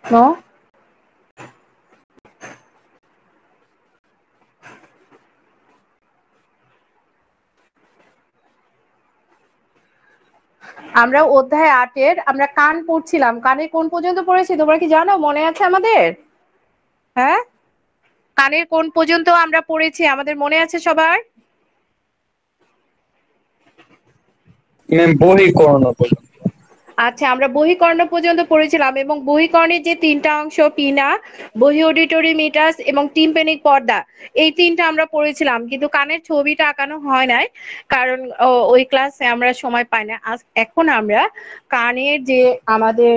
No? আমরা অধ্যায় 8 এর আমরা কান পড়ছিলাম। কানের কোন পর্যন্ত পড়েছি তোমরা কি জানো? মনে আছে আমাদের? হ্যাঁ? কানের কোন পর্যন্ত আমরা পড়েছি আমাদের মনে আছে সবার? বহিকর্ণ পর্যন্ত। আচ্ছা, আমরা বহিকর্ণ পর্যন্ত পড়েছিলাম এবং বহিকর্ণের যে ৩ টা অংশ পিনা, বহি অডিটরি মিটাস এবং টিম্প্যানিক পর্দা, এই ৩ টা আমরা পড়েছিলাম। কিন্তু কানের ছবিটা আঁকানো হয় নাই। কারণ ওই ক্লাসে আমরা সময় পাই না। এখন আমরা কানের যে আমাদের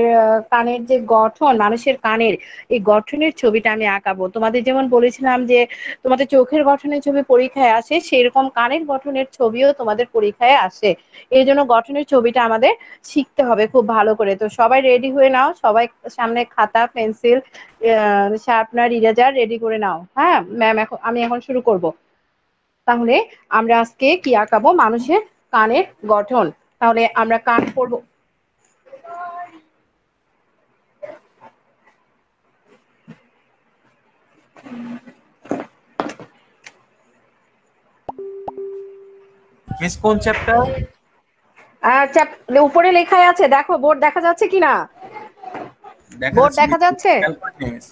কানের যে গঠন, মানুষের কানের এই গঠনের ছবিটা আমি আঁকাবো। তোমাদের যেমন বলেছিলাম যে তোমাদের চোখের গঠনের ছবি পরীক্ষায় আসে, সেরকম কানের গঠনের ছবিও তোমাদের পরীক্ষায় আসে। এইজন্য গঠনের ছবিটা আমাদের শিখতে হবে খুব ভালো করে। তো সবাই রেডি হয়ে নাও, সবাই সামনে খাতা পেন্সিল শার্পনার ইরেজার রেডি করে নাও। হ্যাঁ ম্যাম, আমি এখন শুরু করব। তাহলে আমরা আজকে কি আঁকাবো? মানুষের কানের গঠন। তাহলে আমরা কান পড়বো। মিস কোন চ্যাপ্টার? আচ্ছা, উপরে লেখাই আছে, দেখো বোর্ড দেখা যাচ্ছে কিনা? দেখা বোর্ড যাচ্ছে দেখা মিস, যাচ্ছে? খেয়াল করিনি মিস।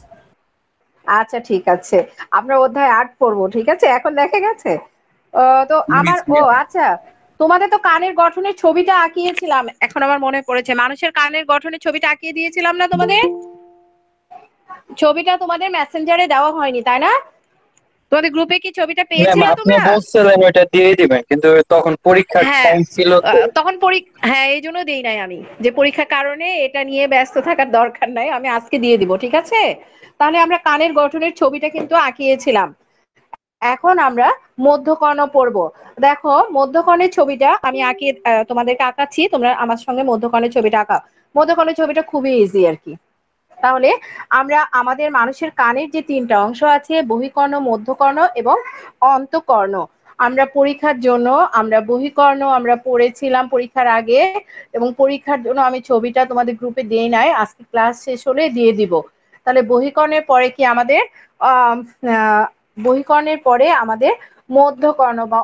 আচ্ছা ঠিক আছে, আমরা অধ্যায় 8 পড়বো। ঠিক আছে, এখন দেখা গেছে? তো আমার মিস আচ্ছা, তোমাদের তো কানের গঠনের ছবিটা আঁকিয়েছিলাম, এখন আমার মনে পড়েছে। মানুষের কানের গঠনের ছবিটা আঁকিয়ে দিয়েছিলাম না তোমাদের? ছবিটা তোমাদের মেসেঞ্জারে দেওয়া হয়নি তাই না? তোমাদের গ্রুপে কি ছবিটা ম্যাম পেয়েছিলে আপনি তোমরা? বলছিলেন ওইটা দিয়ে দিবেন, কিন্তু তখন পরীক্ষার হ্যাঁ, টাইম ছিল তো। তখন হ্যাঁ এই জন্য দেই নাই আমি, যে পরীক্ষার কারণে এটা নিয়ে ব্যস্ত থাকার দরকার নাই, আমি আজকে দিয়ে দিব। ঠিক আছে, তাহলে আমরা কানের গঠনের ছবিটা কিন্তু আঁকিয়েছিলাম। এখন আমরা মধ্যকর্ণ পড়বো। দেখো মধ্যকর্ণের ছবিটা আমি আঁকিয়ে তোমাদেরকে আঁকাচ্ছি, তোমরা আমার সঙ্গে মধ্যকর্ণের ছবিটা আঁকাও। মধ্যকর্ণের ছবিটা খুবই ইজি আর কি। তাহলে আমরা আমাদের মানুষের কানের যে ৩ টা অংশ আছে, বহিকর্ণ, মধ্যকর্ণ এবং অন্তকর্ণ, আমরা পরীক্ষার জন্য আমরা বহিকর্ণ আমরা পড়েছিলাম পরীক্ষার আগে, এবং পরীক্ষার জন্য আমি ছবিটা তোমাদের গ্রুপে দেই নাই, আজকে ক্লাস শেষ হলে দিয়ে দিব। তাহলে বহিকর্ণের পরে কি আমাদের আহ বহিকর্ণের পরে আমাদের মধ্যকর্ণ বা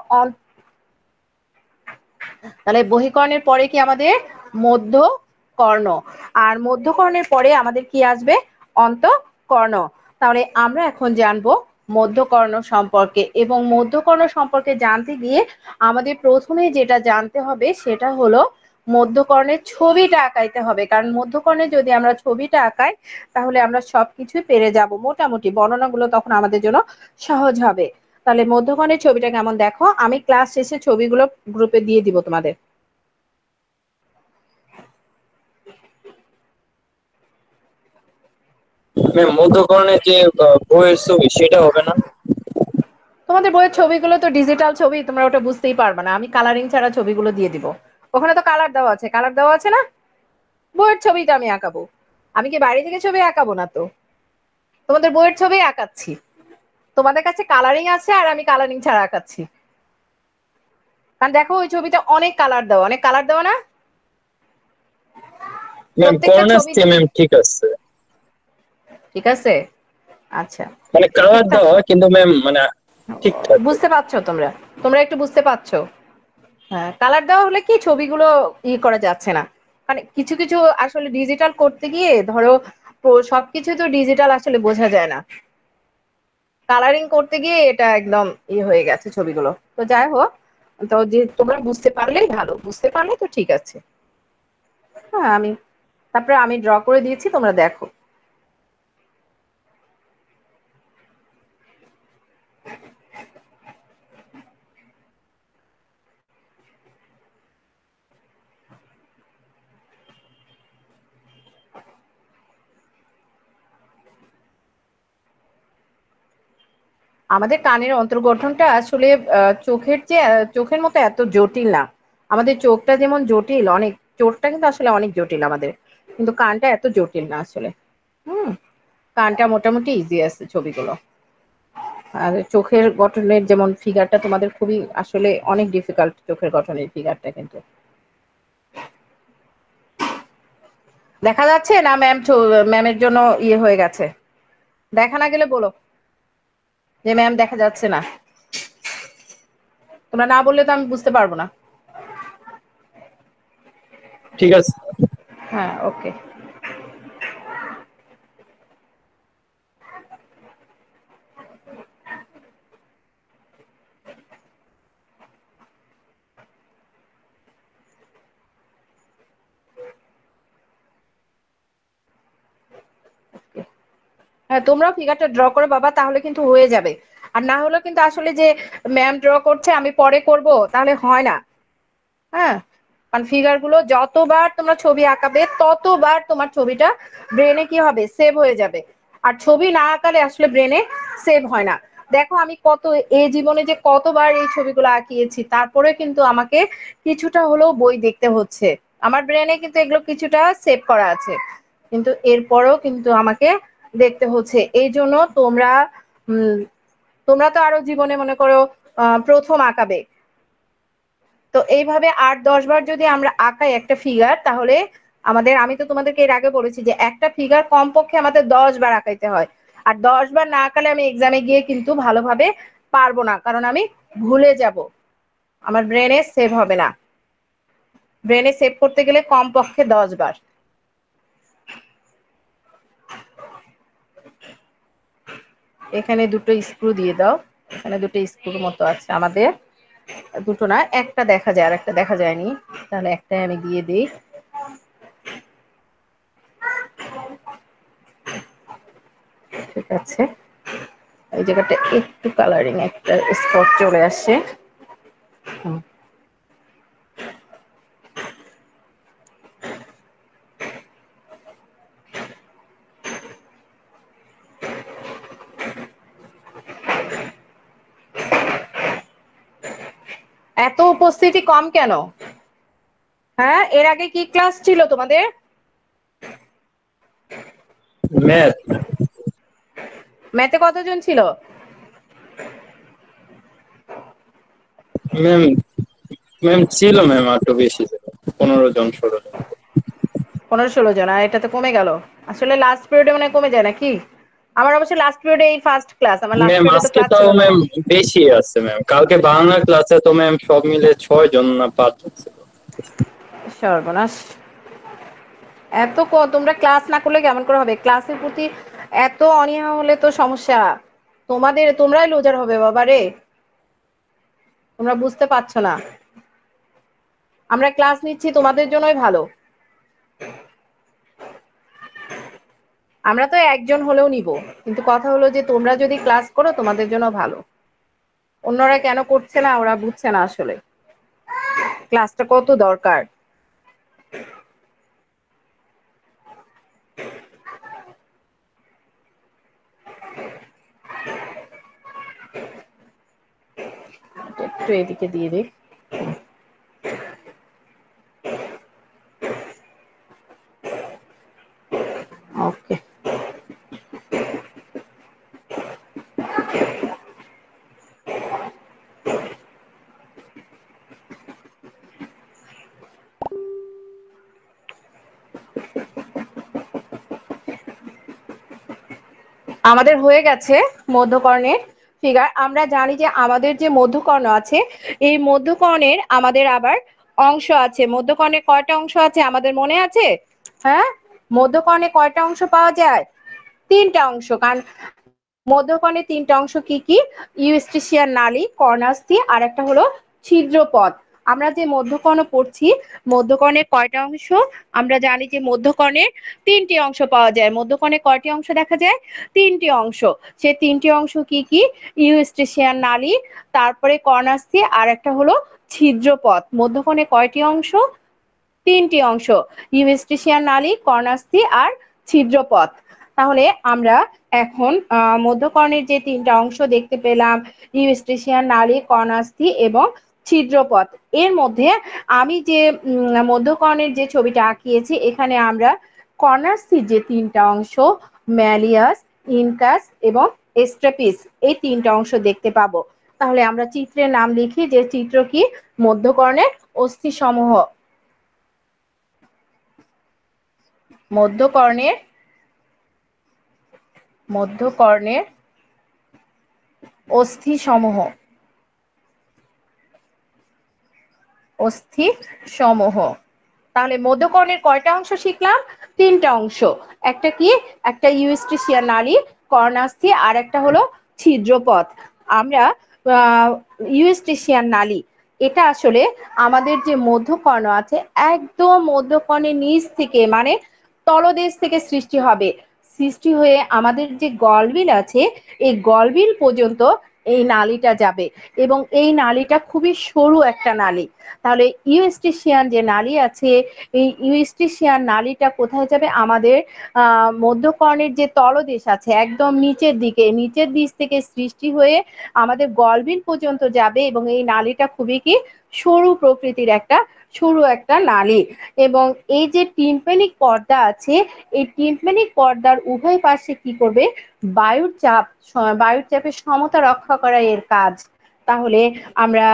তাহলে বহিকর্ণের পরে কি আমাদের মধ্যকর্ণ, আর মধ্যকর্ণের পরে আমাদের কি আসবে? অন্তকর্ণ। তাহলে আমরা এখন জানবো মধ্যকর্ণ সম্পর্কে, এবং মধ্যকর্ণ সম্পর্কে জানতে গিয়ে আমাদের প্রথমে যেটা জানতে হবে সেটা হলো মধ্যকর্ণের ছবিটা আঁকাইতে হবে। কারণ মধ্যকর্ণে যদি আমরা ছবিটা আঁকাই তাহলে আমরা সবকিছুই পেরে যাব, মোটামুটি বর্ণনাগুলো তখন আমাদের জন্য সহজ হবে। তাহলে মধ্যকর্ণের ছবিটা কেমন দেখো, আমি ক্লাস শেষে ছবিগুলো গ্রুপে দিয়ে দিব তোমাদের। ম্যাম মধ্যকর্ণের যে বইয়ের ছবি সেটা হবে না? তোমাদের বইয়ের ছবিগুলো তো ডিজিটাল ছবি, তোমরা ওটা বুঝতেই পারবে না, আমি কালারিং ছাড়া ছবিগুলো দিয়ে দিব। ওখানে তো কালার দেওয়া আছে, কালার দেওয়া আছে না? বইয়ের ছবিটা আমি আঁকাবো, আমি কি বাইরে থেকে ছবি আঁকাবো না তো, তোমাদের বইয়ের ছবি আঁকাচ্ছি। তোমাদের কাছে কালারিং আছে আর আমি কালারিং ছাড়া আঁকাচ্ছি। কারণ দেখো ওই ছবিটা অনেক কালার দেওয়া, অনেক কালার দেওয়া না? ম্যাম প্রত্যেকটা কর্নার ছবি ম্যাম ঠিক আছে, ঠিক আছে। আচ্ছা, মানে কালার ঠিকঠাক দেওয়া কিন্তু ম্যাম মানে ঠিকঠাক। বুঝতে পারছো তোমরা? তোমরা একটু বুঝতে পারছো? হ্যাঁ, কালার দেওয়া হলে কি ছবিগুলো করা যাচ্ছে না। মানে কিছু কিছু আসলে ডিজিটাল করতে গিয়ে ধরো সবকিছু তো ডিজিটাল আসলে বোঝা যায় না, কালারিং করতে গিয়ে এটা একদম হয়ে গেছে ছবিগুলো। তো যাই হোক, তো যে তোমরা বুঝতে পারলেই ভালো, বুঝতে পারলে তো ঠিক আছে। হ্যাঁ, তারপরে আমি ড্র করে দিয়েছি, তোমরা দেখো। আমাদের কানের অন্তর্গঠনটা আসলে চোখের মতো এত জটিল না। আমাদের চোখটা যেমন জটিল অনেক, চোখটা কিন্তু আসলে অনেক জটিল আমাদের, কিন্তু কানটা এত জটিল না আসলে। হুম, কানটা মোটামুটি ইজি আছে ছবিগুলো। আর চোখের গঠনের যেমন ফিগারটা তোমাদের খুবই আসলে অনেক ডিফিকাল্ট, চোখের গঠনের ফিগারটা কিন্তু। দেখা যাচ্ছে না ম্যাম? ম্যামের জন্য ইয়ে হয়ে গেছে? দেখা না গেলে বলো যে ম্যাম দেখা যাচ্ছে না। তোমরা না বললে তো আমি বুঝতে পারবো না। ঠিক আছে। হ্যাঁ, ওকে। হ্যাঁ, তোমরাও ফিগারটা ড্র করো বাবা, তাহলে কিন্তু হয়ে যাবে। আর না হলেও কিন্তু আসলে যে ম্যাম ড্র করছে আমি পরে করব তাহলে হয় না। হ্যাঁ, কারণ ফিগার গুলো যতবার তোমরা ছবি আঁকাবে ততবার তোমার ছবিটা ব্রেনে কি হবে, সেভ হয়ে যাবে। আর ছবি না আঁকালে আসলে ব্রেনে সেভ হয় না। দেখো আমি কত এই জীবনে যে কতবার এই ছবিগুলো আঁকিয়েছি, তারপরে কিন্তু আমাকে কিছুটা হলেও বই দেখতে হচ্ছে। আমার ব্রেনে কিন্তু এগুলো কিছুটা সেভ করা আছে, কিন্তু এরপরেও কিন্তু আমাকে দেখতে হচ্ছে। এই জন্য তোমরা তোমরা তো আরো জীবনে মনে করো প্রথম আঁকাবে, তো এইভাবে ৮-১০ বার যদি আমরা আঁকাই একটা ফিগার, তাহলে আমাদের, আমি তো তোমাদেরকে এর আগে বলেছি যে একটা ফিগার কমপক্ষে আমাদের ১০ বার আঁকাইতে হয়। আর ১০ বার না আঁকালে আমি এক্সামে গিয়ে কিন্তু ভালোভাবে পারবো না, কারণ আমি ভুলে যাব, আমার ব্রেনে সেভ হবে না। ব্রেনে সেভ করতে গেলে কমপক্ষে ১০ বার। এখানে দুটো স্ক্রু দিয়ে দাও। এখানে দুটো স্ক্রুর মতো আছে আমাদের, দুটো না, একটা দেখা যায় আর একটা দেখা যায়নি, তাহলে একটাই আমি দিয়ে দিই। ঠিক আছে, এই জায়গাটা একটু কালারিং একটা স্পট চলে আসছে। এত উপস্থিতি কম কেন? হ্যাঁ, এর আগে কি ক্লাস ছিল তোমাদের? ম্যাথ। ম্যাথে কতজন ছিল? ম্যাম, ম্যাম ছিল ম্যাম, আরো বেশি ছিল, 15 জন 16 জন। ১৫-১৬ জন, আর এটা তো কমে গেল। আসলে লাস্ট পিরিয়ডে মানে কমে যায় নাকি? আমার অবশ্য লাস্ট পিরিয়ডে এই ফার্স্ট ক্লাস, আমার লাস্ট ম্যাম পিরিয়ডে তো আজকে ক্লাস তাও ছিল না। ম্যাম বেশি আছে ম্যাম, কালকে বাংলা ক্লাসে তো ম্যাম সব মিলে 6 জন না 5 জন ছিল। সর্বনাশ! এত তোমরা ক্লাস না করলে কেমন করে হবে? ক্লাসের প্রতি এত অনীহা হলে তো সমস্যা। তোমরাই লুজার হবে বাবা রে। তোমরা বুঝতে পারছো না, আমরা ক্লাস নিচ্ছি তোমাদের জন্যই ভালো। আমরা তো একজন হলেও নিব, কিন্তু কথা হলো যে তোমরা যদি ক্লাস করো তোমাদের জন্য ভালো। অন্যরা কেন করছে না, ওরা বুঝছে না আসলে ক্লাসটা কত দরকার। একটু এদিকে দিয়ে দিই। ওকে, আমাদের হয়ে গেছে মধ্যকর্ণের ফিগার। আমরা জানি যে আমাদের যে মধ্যকর্ণ আছে, এই মধ্যকর্ণের আমাদের আবার অংশ আছে। মধ্যকর্ণের কয়টা অংশ আছে আমাদের মনে আছে? হ্যাঁ, মধ্যকর্ণে কয়টা অংশ পাওয়া যায়? 3টা অংশ। কারণ মধ্যকর্ণের 3টা অংশ কি কি? ইউস্টিশিয়ান নালী, কর্ণাস্থি, আর একটা হলো ছিদ্রপথ। আমরা যে মধ্যকর্ণ পড়ছি, মধ্যকর্ণের কয়টা অংশ? আমরা জানি যে মধ্যকর্ণের 3টি অংশ পাওয়া যায়। মধ্যকর্ণে কয়টি অংশ দেখা যায়? 3টি অংশ। সেই 3টি অংশ কি কি? ইউস্টিশিয়ান নালী, তারপরে কর্ণাস্থি, আর একটা হলো ছিদ্রপথ। মধ্যকর্ণে কয়টি অংশ? 3টি অংশ, ইউস্টিশিয়ান নালী, কর্ণাস্থি আর ছিদ্রপথ। তাহলে আমরা এখন মধ্যকর্ণের যে 3টা অংশ দেখতে পেলাম, ইউস্টিশিয়ান নালী, কর্ণাস্থি এবং ছিদ্রপথ। এর মধ্যে আমি যে মধ্যকর্ণের যে ছবিটা আঁকিয়েছি, এখানে আমরা কর্ণাস্থির যে 3টা অংশ, ম্যালিয়াস, ইনকাস এবং স্ট্রাপিস, এই 3টা অংশ দেখতে পাবো। তাহলে আমরা চিত্রের নাম লিখি, যে চিত্র কি? মধ্যকর্ণের অস্থি সমূহ। মধ্যকর্ণের মধ্যকর্ণের অস্থি সমূহ তাহলে মধ্যকর্ণের কয়টা অংশ শিখলাম? তিনটা অংশ। একটা কি? একটা ইউস্টিশিয়ান নালী, কর্ণাস্থি, আর একটা হলো ছিদ্রপথ। আমরা ইউস্টিশিয়ান নালী, এটা আসলে আমাদের যে মধ্যকর্ণ আছে একদম মধ্যকর্ণের নিচ থেকে মানে তলদেশ থেকে সৃষ্টি হবে, সৃষ্টি হয়ে আমাদের যে গলবিল আছে এই গলবিল পর্যন্ত এই নালীটা যাবে এবং এই নালীটা খুবই সরু একটা নালী। তাহলে ইউস্টিশিয়ান যে নালী আছে এই ইউস্টিশিয়ান নালীটা কোথায় যাবে? আমাদের মধ্যকর্ণের যে তলদেশ আছে একদম নিচের দিক থেকে সৃষ্টি হয়ে আমাদের গলবিল পর্যন্ত যাবে এবং এই নালীটা খুবই কি সরু প্রকৃতির সরু একটা নালী। এবং এই যে টিম্প্যানিক পর্দা আছে এই টিম্প্যানিক পর্দার উভয় পাশে কি করবে? বায়ুর চাপের সমতা রক্ষা করা এর কাজ। তাহলে আমরা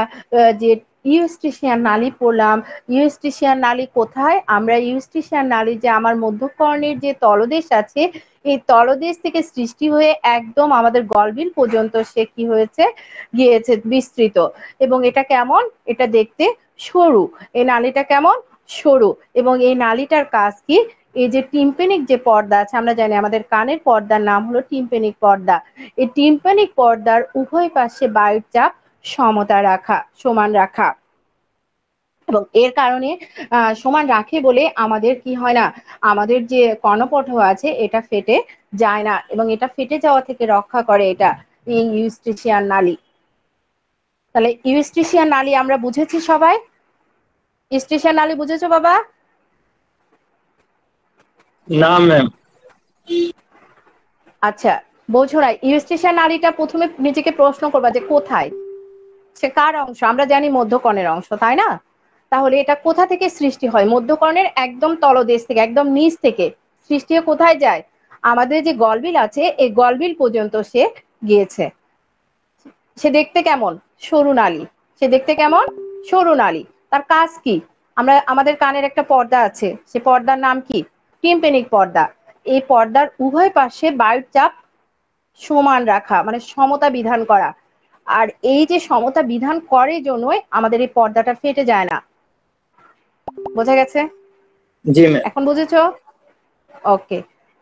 যে ইউস্টিশিয়ান নালী পড়লাম, ইউস্টিশিয়ান নালী কোথায়? আমরা ইউস্টিশিয়ান নালী যে আমার মধ্যকর্ণের যে তলদেশ আছে এই তলদেশ থেকে সৃষ্টি হয়ে একদম আমাদের গলবিল পর্যন্ত সে কি হয়েছে? গিয়েছে বিস্তৃত। এবং এটা কেমন? এটা দেখতে সরু। এই নালীটা কেমন? সরু। এবং এই নালীটার কাজ কি? এই যে টিম্প্যানিক যে পর্দা আছে, আমরা জানি আমাদের কানের পর্দার নাম হলো টিম্প্যানিক পর্দা, এই টিম্প্যানিক পর্দার উভয় পাশে বায়ুর চাপ সমান রাখা। এবং এর কারণে সমান রাখে বলে আমাদের কি হয় না, আমাদের যে কর্ণপটল আছে এটা ফেটে যায় না এবং এটা ফেটে যাওয়া থেকে রক্ষা করে এটা এই ইউস্টিশিয়ান নালী। তাহলে ইউস্টিশিয়ান নালী আমরা বুঝেছি সবাই? ইউস্টিশিয়ান নালী বুঝেছো বাবা? না ম্যাম। আচ্ছা, বোঝো না। ইউস্টিশিয়ান নালীটা প্রথমে নিজেকে প্রশ্ন করবা যে কোথায়, সে কার অংশ? আমরা জানি মধ্যকর্ণের অংশ, তাই না? তাহলে এটা কোথা থেকে সৃষ্টি হয়? মধ্যকর্ণের একদম তলদেশ থেকে, একদম নিচ থেকে সৃষ্টি হয়ে কোথায় যায়? আমাদের যে গলবিল আছে এই গলবিল পর্যন্ত সে গিয়েছে। সে দেখতে কেমন? সরু নালী। সে দেখতে কেমন? সরু নালী। তার কাজ কি? আমাদের কানের একটা পর্দা আছে, সে পর্দার নাম কি? টিম্প্যানিক পর্দা। এই পর্দার উভয় পাশে বায়ুর চাপ সমান রাখা মানে সমতা বিধান করা। আর এই যে সমতা বিধান করে জন্যই আমাদের এই পর্দাটা ফেটে যায় না। বোঝা গেছে? জি ম্যাম। এখন বুঝেছো? ওকে।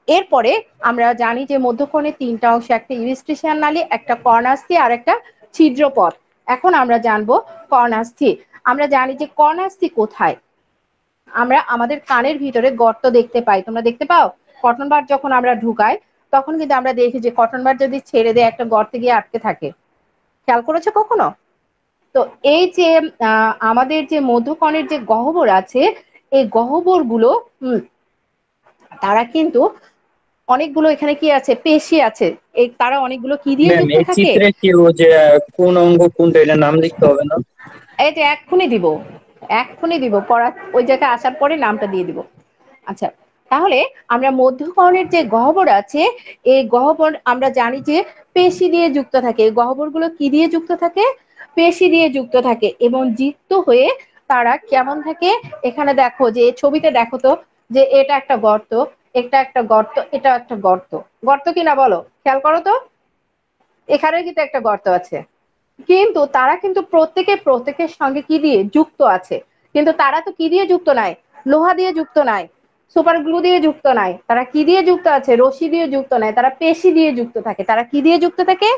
এরপরে আমরা জানি যে মধ্যকর্ণের তিনটা অংশ, একটা ইউস্টিশিয়ান নালী, একটা কর্ণাস্থি আর একটা ছিদ্রপথ। এখন আমরা জানবো কর্ণাস্থি। আমরা জানি যে কর্ণাস্থি কোথায়? আমরা আমাদের কানের ভিতরে গর্ত দেখতে পাই, তোমরা দেখতে পাও? কটন বার যখন আমরা ঢুকাই তখন কিন্তু আমরা দেখি যে কটন বার যদি ছেড়ে দেয় একটা গর্তে গিয়ে আটকে থাকে। খেয়াল করেছো কখনো? তো এই যে আমাদের যে মধ্যকর্ণের যে গহ্বর আছে এই গহ্বর গুলো তারা কিন্তু অনেকগুলো, এখানে কি আছে? পেশি আছে। এই তারা অনেকগুলো কি দিয়ে ম্যাম যুক্ত এই থাকে? চিত্রে কি ও যে কোন অঙ্গ কোনটা এটা নাম লিখতে হবে না? এই যে এক্ষুনি দিব পড়া ওই জায়গায় আসার পরে নামটা দিয়ে দিব। আচ্ছা, তাহলে আমরা মধ্যকর্ণের যে গহ্বর আছে এই গহ্বর আমরা জানি যে পেশি দিয়ে যুক্ত থাকে। এই গহ্বরগুলো কি দিয়ে যুক্ত থাকে? পেশি দিয়ে যুক্ত থাকে এবং যুক্ত হয়ে তারা কেমন থাকে? এখানে দেখো যে ছবিতে দেখো তো যে এটা একটা গর্ত, এটা একটা গর্ত, এটা একটা গর্ত। গর্ত কিনা বলো, খেয়াল করো তো। এখানে কিন্তু একটা গর্ত আছে, কিন্তু তারা কিন্তু প্রত্যেকের সঙ্গে কি দিয়ে যুক্ত আছে? কিন্তু তারা তো কি দিয়ে যুক্ত নাই? লোহা দিয়ে যুক্ত নাই, সুপার গ্লু দিয়ে যুক্ত নাই। তারা কি দিয়ে যুক্ত আছে? রশি দিয়ে যুক্ত নাই, তারা পেশি দিয়ে যুক্ত থাকে। তারা কি দিয়ে যুক্ত থাকে?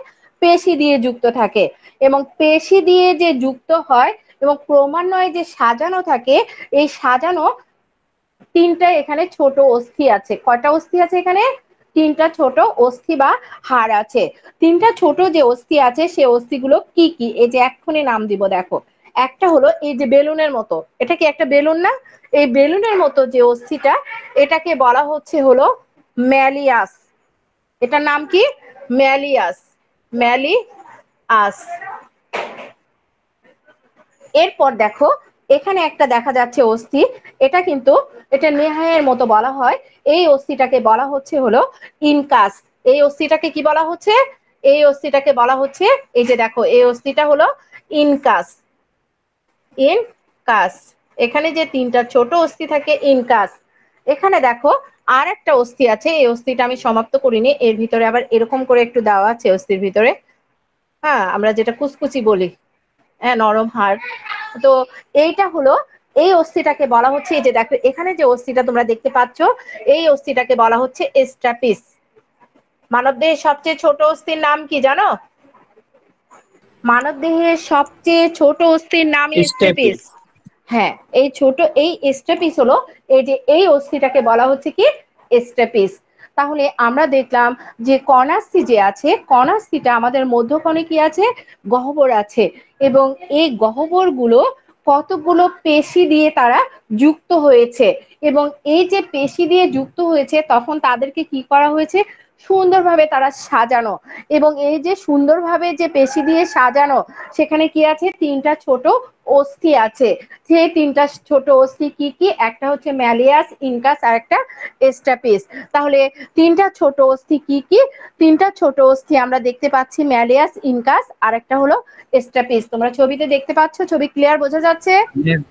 পেশি দিয়ে যুক্ত থাকে। এবং পেশি দিয়ে যে যুক্ত হয় এবং ক্রমান্বয়ে যে সাজানো থাকে, এই সাজানো তিনটা এখানে ছোট অস্থি আছে। কয়টা অস্থি আছে এখানে? তিনটা ছোট অস্থি বা হাড় আছে। তিনটা ছোট যে অস্থি আছে সে অস্থিগুলো কি কি? এই যে এক্ষুনি নাম দিব, দেখো। একটা হলো এই যে বেলুনের মতো, এটা কি একটা বেলুন না? এই বেলুনের মতো যে অস্থিটা এটাকে বলা হচ্ছে হলো ম্যালিয়াস। এটার নাম কি? ম্যালিয়াস। ম্যালিয়াস। এরপর দেখো এখানে একটা দেখা যাচ্ছে অস্থি, এটা কিন্তু এটা নেহায়ের মতো বলা হয়। এই অস্থিটাকে বলা হচ্ছে হলো ইনকাস। এই অস্থিটাকে কি বলা হচ্ছে? এই অস্থিটাকে বলা হচ্ছে, এই যে দেখো এই অস্থিটা হলো ইনকাস। ইনকাস। এখানে যে তিনটা ছোট অস্থি থাকে ইনকাস। এখানে দেখো আর একটা অস্থি আছে, এই অস্থিটা আমি সমাপ্ত করিনি, এর ভিতরে আবার এরকম করে একটু দেওয়া আছে অস্থির ভিতরে, হ্যাঁ, আমরা যেটা কুচকুচি বলি, হ্যাঁ, নরম হাড়। তো এইটা হলো, এই অস্থিটাকে বলা হচ্ছে, এই যে দেখো এখানে যে অস্থিটা তোমরা দেখতে পাচ্ছ, এই অস্থিটাকে বলা হচ্ছে স্ট্রাপিস। মানবদেহের সবচেয়ে ছোট অস্থির নাম কি জানো? মানবদেহের সবচেয়ে ছোট অস্থির নামই স্ট্রাপিস। স্টেপিস। হ্যাঁ, এই ছোট এই স্ট্রাপিস হলো, এই যে এই অস্থিটাকে বলা হচ্ছে কি স্ট্রাপিস। তাহলে আমরা দেখলাম যে কর্ণাস্থি যে আছে, কর্ণাস্থিটা আমাদের মধ্যকণে কি আছে, গহ্বর আছে, এবং এই গহ্বরগুলো কতগুলো পেশি দিয়ে তারা যুক্ত হয়েছে, এবং এই যে পেশি দিয়ে যুক্ত হয়েছে তখন তাদেরকে কি করা হয়েছে, সুন্দরভাবে তারা সাজানো, এবং এই যে সুন্দরভাবে যে পেশি দিয়ে সাজানো, সেখানে কি আছে, তিনটা ছোট অস্থি আছে। সেই তিনটা ছোট অস্থি কি কি, একটা হচ্ছে ম্যালিয়াস, ইনকাস আর একটা স্ট্রাপিস। তাহলে তিনটা ছোট অস্থি কি কি, তিনটা ছোট অস্থি আমরা দেখতে পাচ্ছি, ম্যালিয়াস, ইনকাস আর একটা হলো স্ট্রাপিস। তোমরা ছবিতে দেখতে পাচ্ছ, ছবি ক্লিয়ার বোঝা যাচ্ছে?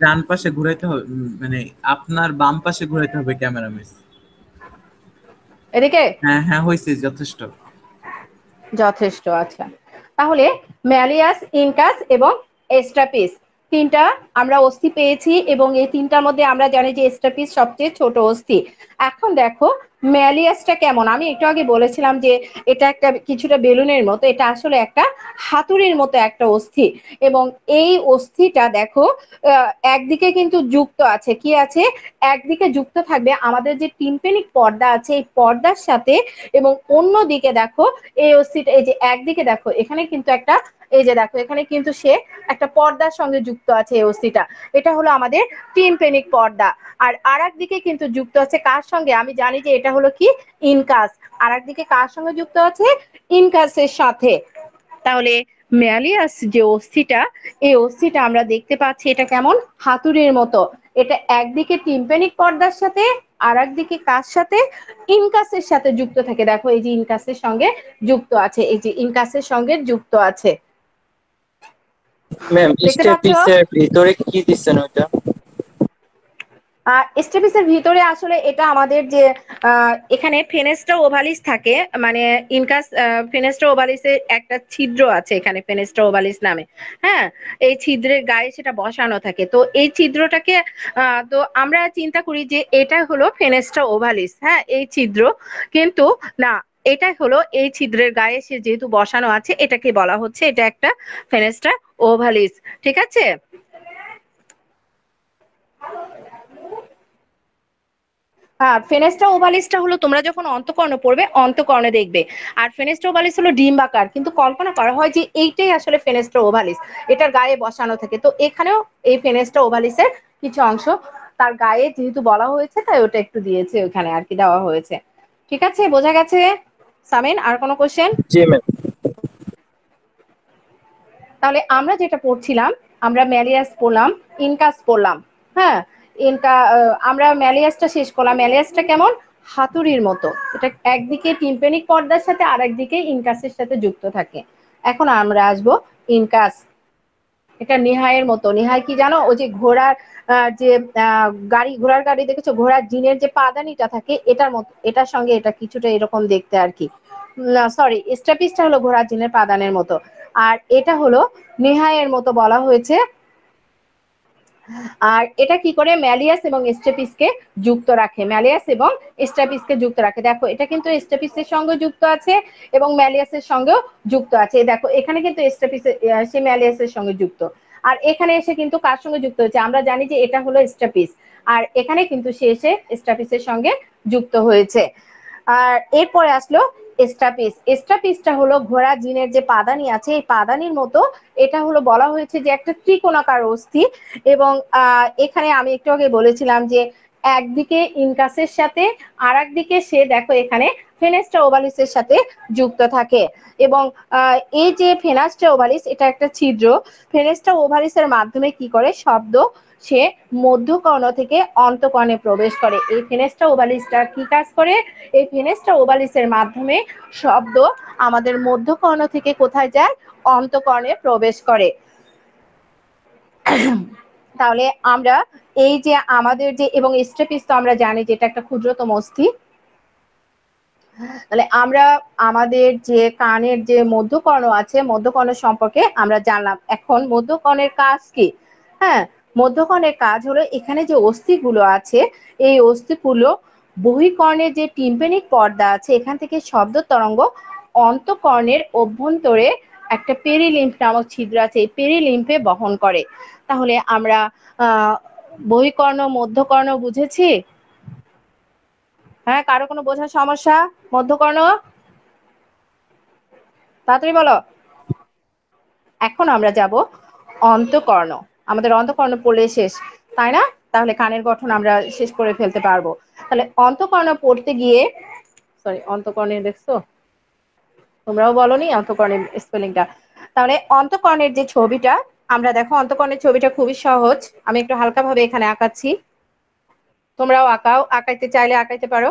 ডান পাশে ঘুরাইতে হবে, মানে আপনার বাম পাশে ঘুরাইতে হবে ক্যামেরা মিস। এদিকে হ্যাঁ হ্যাঁ, হয়েছে, যথেষ্ট। যথেষ্ট। আচ্ছা, তাহলে ম্যালিয়াস, ইনকাস এবং স্ট্রাপিস, তিনটা আমরা অস্থি পেয়েছি, এবং এই তিনটার মধ্যে আমরা জানি যে স্ট্রাপিস সবচেয়ে ছোট অস্থি। এখন দেখো ম্যালিয়াসটা কেমন, আমি একটু আগে বলেছিলাম যে এটা একটা কিছুটা বেলুনের মতো, এটা আসলে একটা হাতুড়ির মতো একটা অস্থি, এবং এই অস্থিটা দেখো একদিকে কিন্তু যুক্ত আছে, কি আছে, একদিকে যুক্ত থাকবে আমাদের যে টিম্পেনিক পর্দা আছে এই পর্দার সাথে, এবং অন্যদিকে দেখো এই অস্থিটা, এই যে একদিকে দেখো এখানে কিন্তু একটা, এই যে দেখো এখানে কিন্তু সে একটা পর্দার সঙ্গে যুক্ত আছে এই অস্থিটা, এটা হলো আমাদের টিম্পেনিক পর্দা। আর আরেকদিকে কিন্তু যুক্ত আছে কার সঙ্গে, আমি জানি যে এটা হলো কি ইনকাস, আরেকদিকে কার সঙ্গে যুক্ত আছে, ইনকাসের সাথে। তাহলে ম্যালিয়াস যে অস্থিটা, এই অস্থিটা আমরা দেখতে পাচ্ছি এটা কেমন, হাতুড়ির মতো, এটা একদিকে টিম্পেনিক পর্দার সাথে, আর একদিকে কার সাথে, ইনকাসের সাথে যুক্ত থাকে। দেখো এই যে ইনকাসের সঙ্গে যুক্ত আছে, এই যে ইনকাসের সঙ্গে যুক্ত আছে, ম্যাম দেখতে পাচ্ছ? স্টেপিসের ভিতরে কি দিচ্ছেন ওইটা? স্টেপিসের ভিতরে আসলে এটা আমাদের যে এখানে ফেনেস্টা ওভালিস থাকে, মানে ইনকাস ফেনেস্টা ওভালিসের একটা ছিদ্র আছে এখানে ফেনেস্টা ওভালিস নামে, হ্যাঁ, এই ছিদ্রের গায়ে সেটা বসানো থাকে। তো এই ছিদ্রটাকে তো আমরা চিন্তা করি যে এটা হলো ফেনেস্টা ওভালিস, হ্যাঁ, এই ছিদ্র, কিন্তু না, এটা হলো এই ছিদ্রের গায়ে সে যেহেতু বসানো আছে এটাকে বলা হচ্ছে এটা একটা ফেনেস্টা ওভালিস। ঠিক আছে? হ্যাঁ, ফেনেস্টা ওভালিসটা হলো তোমরা যখন অন্তঃকর্ণ পড়বে অন্তঃকর্ণে দেখবে, আর ফেনেস্টা ওভালিস হলো ডিম্বাকার, কিন্তু কল্পনা করা হয় যে এইটাই আসলে ফেনেস্টা ওভালিস, এটার গায়ে বসানো থাকে। তো এখানেও এই ফেনেস্টা ওভালিসের কিছু অংশ তার গায়ে যেহেতু বলা হয়েছে তাই ওটা একটু দিয়েছে ওখানে আর কি, দেওয়া হয়েছে। ঠিক আছে, বোঝা গেছে? সামিন, আর কোনো কোশ্চেন? জি ম্যাম। তাহলে আমরা যেটা পড়ছিলাম, আমরা ম্যালিয়াস পড়লাম, ইনকাস পড়লাম, হ্যাঁ, আমরা ম্যালিয়াসটা শেষ করলাম। ম্যালিয়াসটা কেমন, হাতুড়ির মতো, এটা একদিকে টিম্পেনিক পর্দার সাথে আর একদিকে ইনকাসের সাথে যুক্ত থাকে। এখন আমরা আসবো ইনকাস, এটা নিহাইয়ের মতো। নিহাই কি জানো, ওই যে ঘোড়ার যে গাড়ি, ঘোড়ার গাড়ি দেখেছো, ঘোড়ার জিনের যে পাদানিটা থাকে এটার মতো, এটার সঙ্গে এটা কিছুটা এরকম দেখতে আর কি। সরি, স্ট্রাপিসটা হলো ঘোড়ার জিনের পাদানের মতো, আর এটা হলো নেহায়ের মতো বলা হয়েছে। আর এটা কি করে, ম্যালিয়াস এবং স্টেপিসকে যুক্ত রাখে, ম্যালিয়াস এবং স্টেপিসকে যুক্ত রাখে। দেখো এটা কিন্তু স্টেপিসের সঙ্গে যুক্ত আছে এবং ম্যালিয়াসের সঙ্গেও যুক্ত আছে। দেখো এখানে কিন্তু স্টেপিসের সে ম্যালিয়াসের সঙ্গে যুক্ত, আর এখানে এসে কিন্তু কার সঙ্গে যুক্ত হয়েছে, আমরা জানি যে এটা হলো স্টেপিস, আর এখানে কিন্তু সে এসে স্টেপিসের সঙ্গে যুক্ত হয়েছে। আর এরপরে আসলো স্টাপিস। স্টাপিসটা হলো ঘোড়া জিনের যে পাদানি আছে এই পাদানির মতো, এটা হলো বলা হয়েছে যে একটা ত্রিকোণাকার অস্থি, এবং এখানে আমি একটু আগে বলেছিলাম যে একদিকে ইনকাসের সাথে আর একদিকে সে দেখো এখানে ফেনেস্টা ওভালিসের সাথে যুক্ত থাকে, এবং এই যে ফেনাস্টা ওভালিস এটা একটা ছিদ্র, ফেনেস্টা ওভালিসের মাধ্যমে কি করে শব্দ সে মধ্যকর্ণ থেকে অন্তঃকর্ণে প্রবেশ করে। এই ফেনেস্টা ওভালিসটা কি কাজ করে, এই ফেনেস্টা ওভালিসের মাধ্যমে শব্দ আমাদের মধ্যকর্ণ থেকে কোথায় যায়, অন্তঃকর্ণে প্রবেশ করে। তাহলে আমরা এই যে আমাদের যে, এবং স্টেপিস তো আমরা জানি যে এটা একটা ক্ষুদ্রতম অস্থি, তাহলে আমরা আমাদের যে কানের যে মধ্যকর্ণ আছে, মধ্যকর্ণ সম্পর্কে আমরা জানলাম। এখন মধ্যকর্ণের কাজ কি? হ্যাঁ, মধ্যকর্ণের কাজ হলো এখানে যে অস্থিগুলো আছে, এই অস্থিগুলো বহিঃকর্ণের যে টিম্প্যানিক পর্দা আছে এখান থেকে শব্দ তরঙ্গ অন্তঃকর্ণের অভ্যন্তরে একটা পেরিলিম্ফ নামক ছিদ্র আছে, এই পেরিলিম্ফে বহন করে। তাহলে আমরা বহিঃকর্ণ মধ্যকর্ণ বুঝেছি। হ্যাঁ, কারো কোনো বোঝার সমস্যা? মধ্যকর্ণ তাড়াতাড়ি বলো। এখন আমরা যাব অন্তঃকর্ণ। আমাদের অন্তঃকর্ণ পড়লে শেষ, তাই না? তাহলে কানের গঠন আমরা শেষ করে ফেলতে পারবো। তাহলে অন্তঃকর্ণ পড়তে গিয়ে, সরি, অন্তঃকর্ণের দেখছো, তোমরাও বলনি অন্তঃকর্ণের স্পেলিংটা। তাহলে অন্তঃকর্ণের যে ছবিটা, আমরা দেখো অন্তঃকর্ণের ছবিটা খুবই সহজ। আমি একটু হালকাভাবে এখানে আঁকাচ্ছি, তোমরাও আঁকাও, আঁকাইতে চাইলে আঁকাইতে পারো।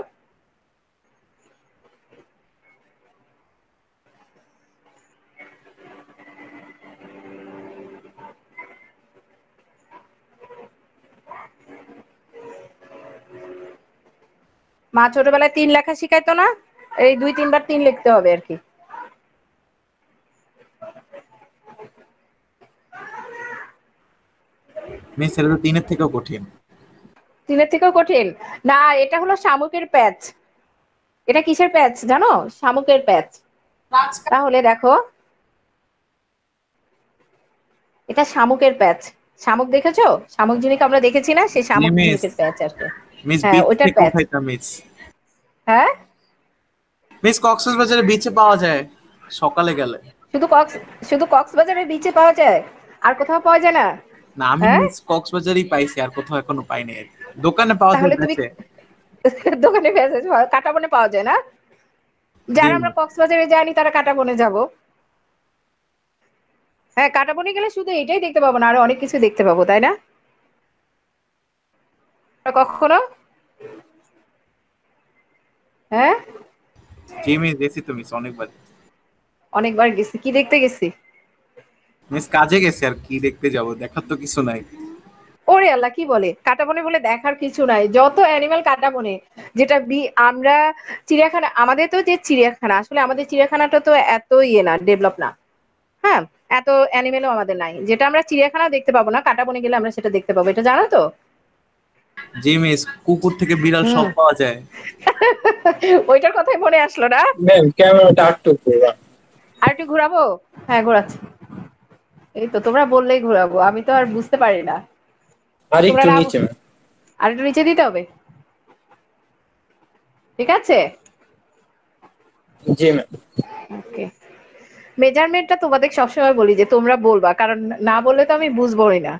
মা ছোটবেলায় ৩ লেখা শিখাইতো না? এই ২-৩ বার ৩ লিখতে হবে আর কি। মিস এটা তো 3-এর থেকেও কঠিন। ৩-এর থেকেও কঠিন? না, এটা হলো শামুকের প্যাচ। এটা কিসের প্যাচ জানো? শামুকের প্যাচ। তাহলে দেখো, এটা শামুকের প্যাচ। শামুক দেখেছো? শামুক ঝিনুক আমরা দেখেছি না, সেই জি শামুক মিস। ঝিনুকের প্যাচ আর কি। মিস হ্যাঁ, বিচ ওইটার থেকে প্যাচ। উঠাইতাম মিস। হ্যাঁ, মিস কক্সবাজারে বিচে পাওয়া যায় সকালে গেলে। শুধু শুধু কক্সবাজারের বিচে পাওয়া যায়, আর কোথাও পাওয়া যায় না? না, আমি হ্যাঁ, মিস কক্সবাজারই পাইছি, আর কোথাও এখনো পাইনি আর কি। দোকানে পাওয়া যায় তাহলে তুমি বেচে। দোকানে পেয়েছো, কাঁটাবনে পাওয়া যায় না? জি যারা আমরা মিস। কক্সবাজারে যাইনি তারা কাঁটাবনে যাব। হ্যাঁ, কাঁটাবনে গেলে শুধু এটাই দেখতে পাবো না, আরো অনেক কিছু দেখতে পাবো, তাই না? কখনো? হ্যাঁ, জি মিস, গেছি তো মিস অনেকবার। অনেকবার গেছি। কি দেখতে গেছি? মিস কাজে গেছি, আর কি দেখতে যাব, দেখার তো কিছু নাই। ওরে আল্লাহ, কি বলে? কাঁটাবনে বলে দেখার কিছু নাই, যত অ্যানিমাল কাঁটাবনে। যেটা আমরা চিড়িয়াখানা, আমাদের তো যে চিড়িয়াখানা, আসলে আমাদের চিড়িয়াখানাটা তো এত ইয়ে না, ডেভেলপ না। হ্যাঁ, এত অ্যানিমেলও আমাদের নাই, যেটা আমরা চিড়িয়াখানা দেখতে পাবো না, কাঁটাবনে গেলে আমরা সেটা দেখতে পাবো, এটা জানো তো? জি মিস, কুকুর থেকে বিড়াল হুম। সব পাওয়া যায়। ওইটার কথাই মনে আসলো না? ম্যাম ক্যামেরাটা একটু ঘোরান। আর একটু ঘোরাবো? হ্যাঁ, ঘোরাচ্ছি। এই তো, তোমরা বললেই ঘোরাবো, আমি তো আর বুঝতে পারি না। আর তোমরা একটু না, নিচে ম্যাম। আর একটু নিচে দিতে হবে। ঠিক আছে, জি ম্যাম। ওকে। মেজারমেন্টটা তোমাদের সবসময় বলি যে তোমরা বলবা, কারণ না বললে তো আমি বুঝবোই না।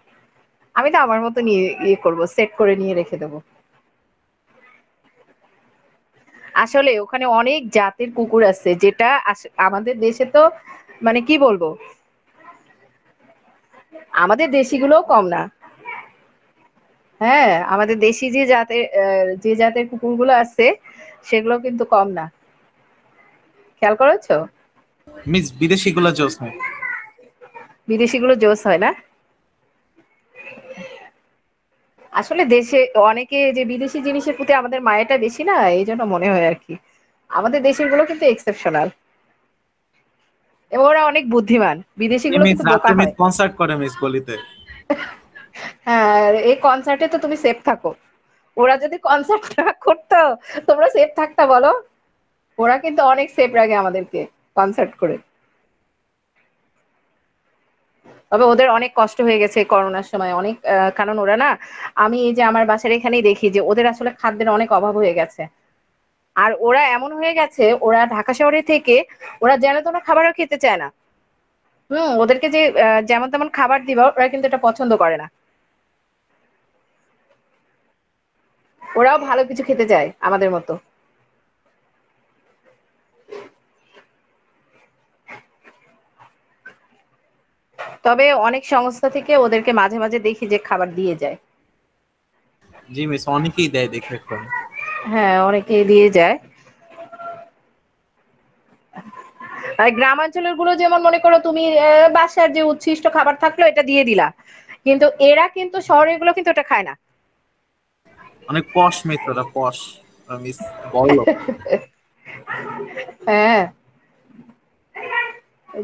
আমি তো আমার মতো নিয়ে ইয়ে করবো, সেট করে নিয়ে রেখে দেবো। আসলে ওখানে অনেক জাতের কুকুর আছে, যেটা আমাদের দেশে তো, মানে কি বলবো, আমাদের দেশিগুলোও কম না। হ্যাঁ, আমাদের দেশি যে জাতের কুকুরগুলো আছে সেগুলো কিন্তু কম না। খেয়াল করেছো? মিস বিদেশি গুলা জোস মিস। বিদেশিগুলো জোস হয় না? আসলে দেশে অনেকে যে বিদেশি জিনিসের প্রতি আমাদের মায়াটা বেশি না, এই জন্য মনে হয় আর কি। আমাদের দেশের গুলো কিন্তু এক্সেপশনাল, এবং ওরা অনেক বুদ্ধিমান। বিদেশি জি গুলো মিস, কিন্তু বোকা রাতে মিস হয়। কনসার্ট করে মিস গলিতে। হ্যাঁ, এই কনসার্টে তো তুমি সেফ থাকো। ওরা যদি কনসার্ট না করতো, তোমরা সেফ থাকতা বলো? ওরা কিন্তু অনেক সেফ রাখে আমাদেরকে কনসার্ট করে। তবে ওদের অনেক কষ্ট হয়ে গেছে করোনার সময়, অনেক কারণ ওরা না, আমি এই যে আমার বাসার এখানেই দেখি যে ওদের আসলে খাদ্যের অনেক অভাব হয়ে গেছে। আর ওরা এমন হয়ে গেছে, ওরা ঢাকা শহরে থেকে ওরা যেন তেন খাবারও খেতে চায় না। ওদেরকে যে যেমন তেমন খাবার দিবা, ওরা কিন্তু এটা পছন্দ করে না। ওরাও ভালো কিছু খেতে চায় আমাদের মতো। তবে অনেক সংস্থা থেকে ওদেরকে মাঝে মাঝে দেখি যে খাবার দিয়ে যায়। জি মিস, অনেকেই দেয় দেখে এখন। হ্যাঁ, অনেকে দিয়ে যায়। আর গ্রামাঞ্চলের গুলো যেমন মনে করো তুমি, বাসার যে উচ্ছিষ্ট খাবার থাকলো এটা দিয়ে দিলা, কিন্তু এরা কিন্তু শহরের গুলো কিন্তু এটা খায় না। অনেক পশ মিস, ওরা পশ। মিস বড় লোক। হ্যাঁ,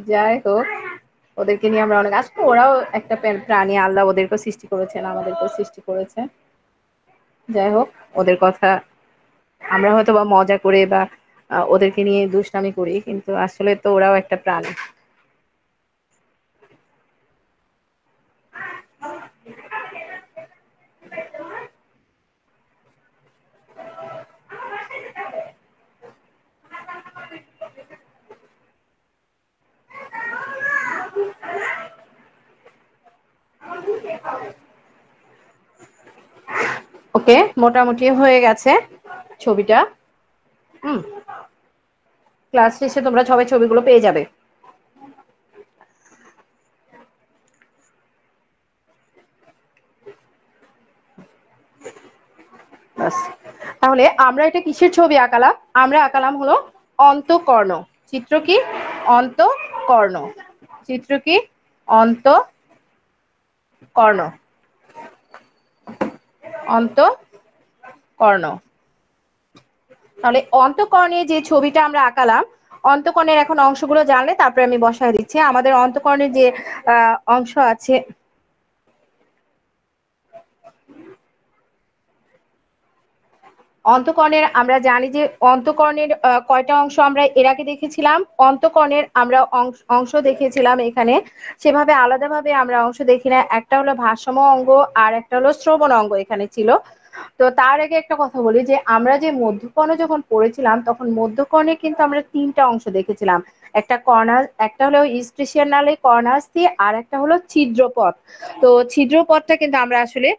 যাই হোক, ওদেরকে নিয়ে আমরা অনেক আসলে ওরাও একটা প্রাণী, আল্লাহ ওদেরকেও সৃষ্টি করেছেন, আমাদেরকেও সৃষ্টি করেছে। যাই হোক, ওদের কথা আমরা হয়তো বা মজা করে বা ওদেরকে নিয়ে দুষ্টামি করি, কিন্তু আসলে তো ওরাও একটা প্রাণী। ওকে, মোটামুটি হয়ে গেছে ছবিটা। হুম, ক্লাস শেষে তোমরা সবাই ছবিগুলো পেয়ে যাবে। ব্যাস। তাহলে আমরা এটা কিসের ছবি আঁকালাম? আমরা আঁকালাম হলো অন্তঃকর্ণ। চিত্র কি? অন্তঃকর্ণ। চিত্র কি? অন্তঃকর্ণ। অন্তঃকর্ণ। তাহলে অন্তঃকর্ণে যে ছবিটা আমরা আঁকালাম, অন্তঃকর্ণের এখন অংশগুলো জানলে তারপরে আমি বসায় দিচ্ছি। আমাদের অন্তঃকর্ণের যে অংশ আছে, অন্তঃকর্ণের আমরা জানি যে অন্তঃকর্ণের কয়টা অংশ আমরা এর আগে দেখেছিলাম। অন্তঃকর্ণের আমরা অংশ দেখেছিলাম এখানে, সেভাবে আলাদাভাবে আমরা অংশ দেখি না। একটা হলো ভারসাম্য অঙ্গ আর একটা হলো শ্রবণ অঙ্গ এখানে ছিল। তো তার আগে একটা কথা বলি যে আমরা যে মধ্যকর্ণ যখন পড়েছিলাম তখন মধ্যকর্ণে কিন্তু আমরা তিনটা অংশ দেখেছিলাম। একটা কর্নার, একটা হলো স্টেশনারি কর্নাসি, আর একটা হলো ছিদ্রপথ। তো ছিদ্রপথটা কিন্তু আমরা আসলে